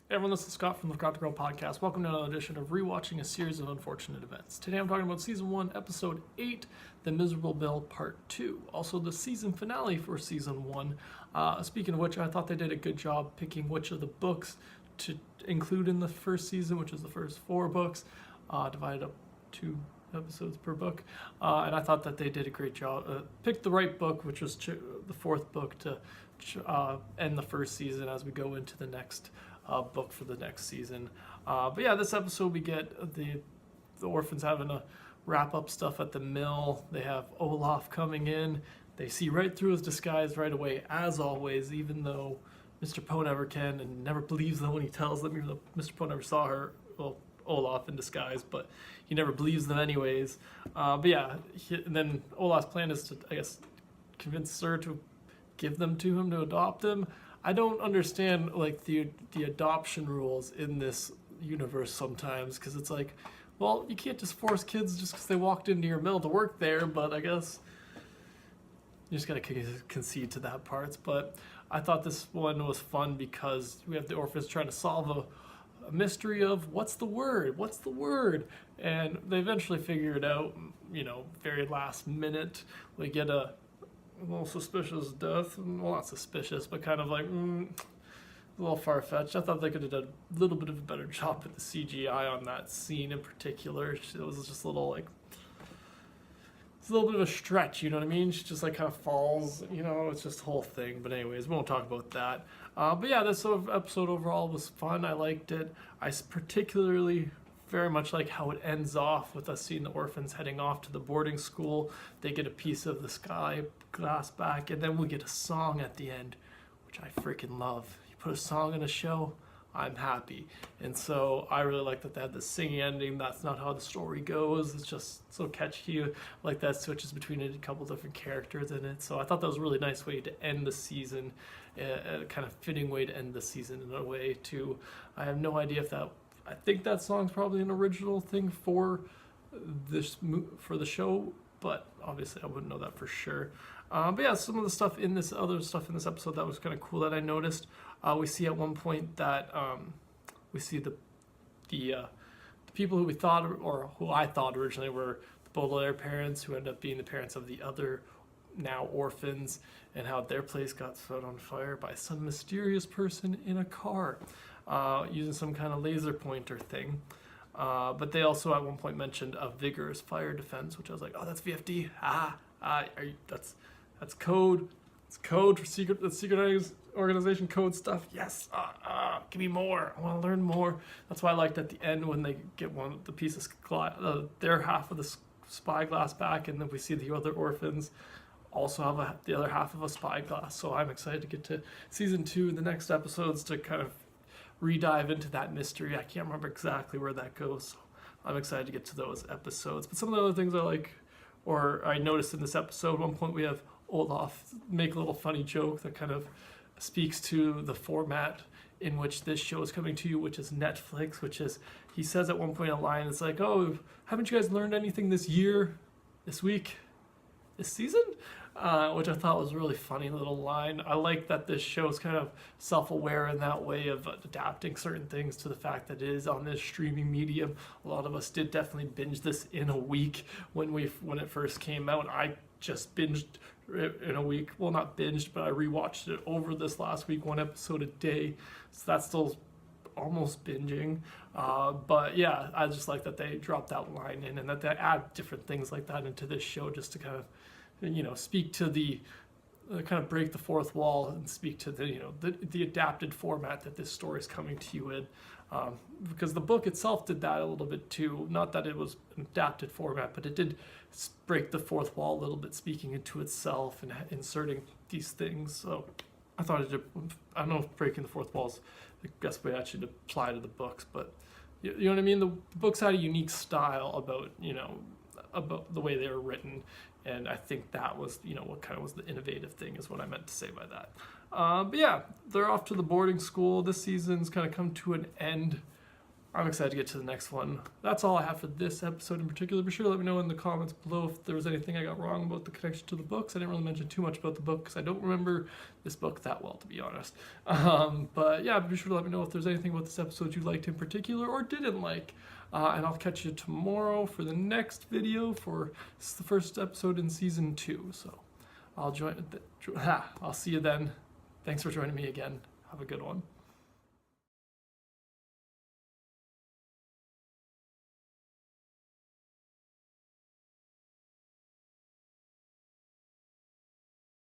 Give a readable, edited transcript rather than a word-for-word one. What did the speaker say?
Hey everyone, this is Scott from the Forgot to Grow podcast. Welcome to another edition of ReWatching a Series of Unfortunate Events. Today I'm talking about Season 1, Episode 8, The Miserable Bill, Part 2. Also the season finale for Season 1. Speaking of which, I thought they did a good job picking which of the books to include in the first season, which is the first 4 books, divided up 2 episodes per book. And I thought that they did a great job. Picked the right book, which was the 4th book to end the first season as we go into the next book for the next season. But yeah, this episode we get the orphans having to wrap up stuff at the mill. They have Olaf coming in. They see right through his disguise right away, as always, even though Mr. Poe never can and never believes them when he tells them, even though Mr. Poe never saw her, well, Olaf in disguise, but he never believes them anyways. But yeah, and then Olaf's plan is to, I guess, convince her to give them to him, to adopt him. I don't understand like the adoption rules in this universe sometimes, because it's like, well, you can't just force kids just because they walked into your mill to work there, but I guess you just gotta concede to that part. But I thought this one was fun because we have the orphans trying to solve a mystery of what's the word, and they eventually figure it out. You know, very last minute we get a little suspicious death. Well, not suspicious, but kind of like a little far-fetched. I thought they could have done a little bit of a better job with the CGI on that scene in particular. It was just a little like, it's a little bit of a stretch, you know what I mean? She just like kind of falls, you know, it's just the whole thing. But anyways, we won't talk about that. But yeah, this episode overall was fun. I liked it. I particularly very much like how it ends off with us seeing the orphans heading off to the boarding school. They get a piece of the sky glass back, and then we get a song at the end, which I freaking love. You put a song in a show, I'm happy. And so I really like that they had the singing ending. That's not how the story goes. It's just so catchy. Like that switches between a couple different characters in it. So I thought that was a really nice way to end the season, a kind of fitting way to end the season in a way too. I have no idea if that, I think that song's probably an original thing for the show, but obviously I wouldn't know that for sure. But yeah, some of the stuff in this episode that was kind of cool that I noticed. We see at one point that we see the people who we thought, or who I thought originally were the Baudelaire parents, who end up being the parents of the other now orphans, and how their place got set on fire by some mysterious person in a car. Using some kind of laser pointer thing. But they also at one point mentioned a vigorous fire defense, which I was like, oh, that's VFD. That's code. It's code for secret organization code stuff. Yes. Give me more. I want to learn more. That's why I liked at the end when they get the piece of their half of the spyglass back, and then we see the other orphans also have the other half of a spyglass. So I'm excited to get to season 2 and the next episodes to kind of re-dive into that mystery. I can't remember exactly where that goes, so I'm excited to get to those episodes. But some of the other things I like, or I noticed in this episode, at one point we have Olaf make a little funny joke that kind of speaks to the format in which this show is coming to you, which is Netflix, which is, he says at one point a line, it's like, oh, haven't you guys learned anything this year, this week, this season? Which I thought was a really funny little line. I like that this show is kind of self-aware in that way of adapting certain things to the fact that it is on this streaming medium. A lot of us did definitely binge this in a week when it first came out. I just binged it in a week. Well, not binged, but I rewatched it over this last week, 1 episode a day. So that's still almost binging. But yeah, I just like that they dropped that line in and that they add different things like that into this show just to kind of, you know, speak to the kind of break the fourth wall and speak to the, you know, the adapted format that this story is coming to you in, because the book itself did that a little bit too. Not that it was an adapted format, but it did break the fourth wall a little bit, speaking into itself and inserting these things. So I thought it did, I don't know if breaking the fourth wall is the best way actually to apply to the books, but you know what I mean. The books had a unique style about, you know, about the way they were written. And I think that was, you know, what kind of was the innovative thing is what I meant to say by that. But yeah, they're off to the boarding school. This season's kind of come to an end. I'm excited to get to the next one. That's all I have for this episode in particular. Be sure to let me know in the comments below if there was anything I got wrong about the connection to the books. I didn't really mention too much about the book because I don't remember this book that well, to be honest. But yeah, be sure to let me know if there's anything about this episode you liked in particular or didn't like. And I'll catch you tomorrow for the next video for the first episode in season 2. So I'll see you then. Thanks for joining me again. Have a good one.